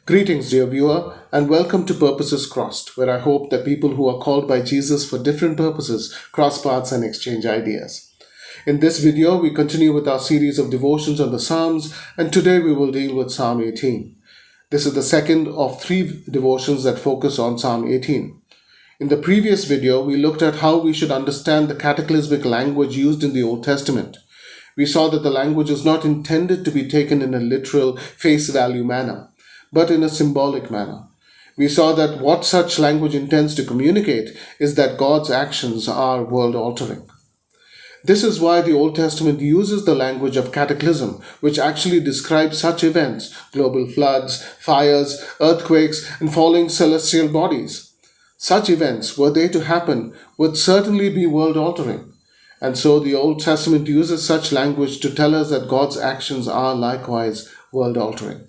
Greetings, dear viewer, and welcome to Purposes Crossed, where I hope that people who are called by Jesus for different purposes cross paths and exchange ideas. In this video, we continue with our series of devotions on the Psalms, and today we will deal with Psalm 18. This is the second of three devotions that focus on Psalm 18. In the previous video, we looked at how we should understand the cataclysmic language used in the Old Testament. We saw that the language is not intended to be taken in a literal, face value manner, but in a symbolic manner. We saw that what such language intends to communicate is that God's actions are world altering. This is why the Old Testament uses the language of cataclysm, which actually describes such events: global floods, fires, earthquakes, and falling celestial bodies. Such events, were they to happen, would certainly be world altering. And so the Old Testament uses such language to tell us that God's actions are likewise world altering.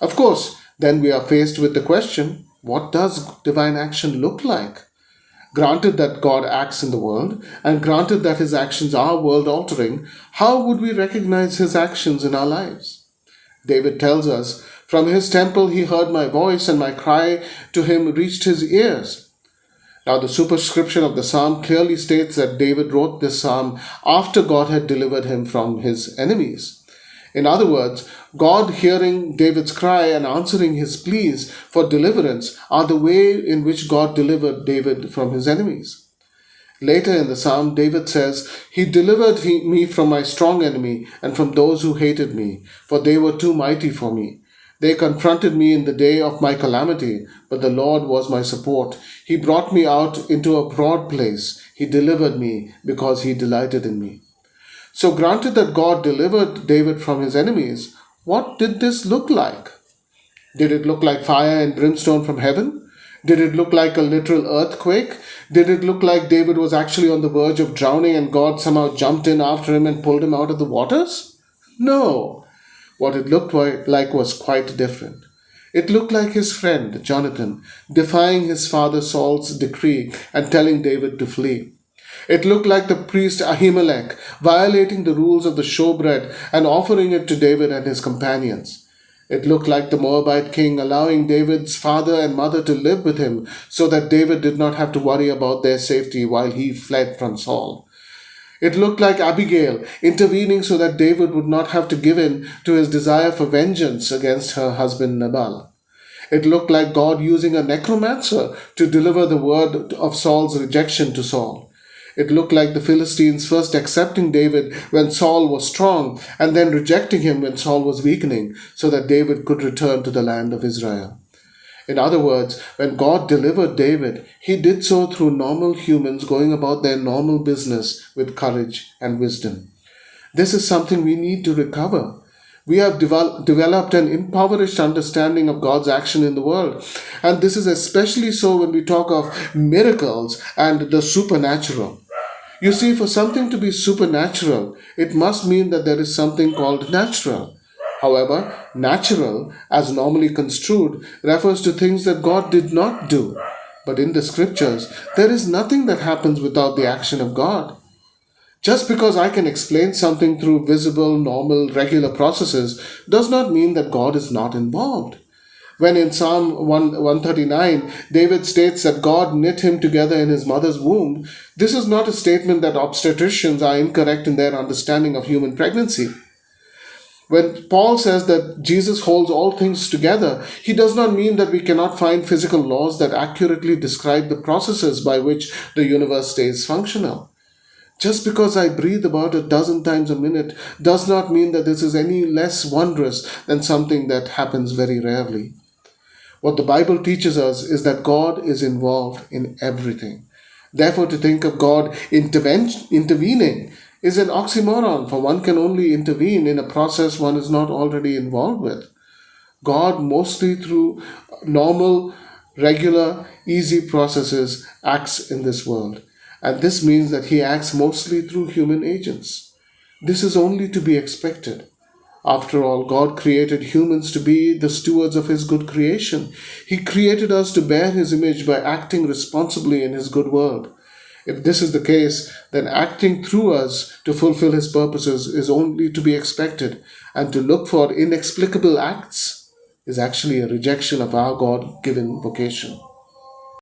Of course, then we are faced with the question, what does divine action look like? Granted that God acts in the world, and granted that his actions are world altering, how would we recognize his actions in our lives? David tells us, "From his temple he heard my voice, and my cry to him reached his ears." Now, the superscription of the psalm clearly states that David wrote this psalm after God had delivered him from his enemies. In other words, God hearing David's cry and answering his pleas for deliverance are the way in which God delivered David from his enemies. Later in the psalm, David says, "He delivered me from my strong enemy and from those who hated me, for they were too mighty for me. They confronted me in the day of my calamity, but the Lord was my support. He brought me out into a broad place. He delivered me because he delighted in me." So, granted that God delivered David from his enemies, what did this look like? Did it look like fire and brimstone from heaven? Did it look like a literal earthquake? Did it look like David was actually on the verge of drowning and God somehow jumped in after him and pulled him out of the waters? No. What it looked like was quite different. It looked like his friend, Jonathan, defying his father Saul's decree and telling David to flee. It looked like the priest Ahimelech violating the rules of the showbread and offering it to David and his companions. It looked like the Moabite king allowing David's father and mother to live with him so that David did not have to worry about their safety while he fled from Saul. It looked like Abigail intervening so that David would not have to give in to his desire for vengeance against her husband Nabal. It looked like God using a necromancer to deliver the word of Saul's rejection to Saul. It looked like the Philistines first accepting David when Saul was strong and then rejecting him when Saul was weakening so that David could return to the land of Israel. In other words, when God delivered David, he did so through normal humans going about their normal business with courage and wisdom. This is something we need to recover. We have developed an impoverished understanding of God's action in the world. And this is especially so when we talk of miracles and the supernatural. You see, for something to be supernatural, it must mean that there is something called natural. However, natural, as normally construed, refers to things that God did not do. But in the scriptures, there is nothing that happens without the action of God. Just because I can explain something through visible, normal, regular processes does not mean that God is not involved. When in Psalm 139, David states that God knit him together in his mother's womb, this is not a statement that obstetricians are incorrect in their understanding of human pregnancy. When Paul says that Jesus holds all things together, he does not mean that we cannot find physical laws that accurately describe the processes by which the universe stays functional. Just because I breathe about a dozen times a minute does not mean that this is any less wondrous than something that happens very rarely. What the Bible teaches us is that God is involved in everything. Therefore, to think of God intervening is an oxymoron, for one can only intervene in a process one is not already involved with. God, mostly through normal, regular, easy processes, acts in this world. And this means that he acts mostly through human agents. This is only to be expected. After all, God created humans to be the stewards of his good creation. He created us to bear his image by acting responsibly in his good world. If this is the case, then acting through us to fulfill his purposes is only to be expected, and to look for inexplicable acts is actually a rejection of our God given vocation.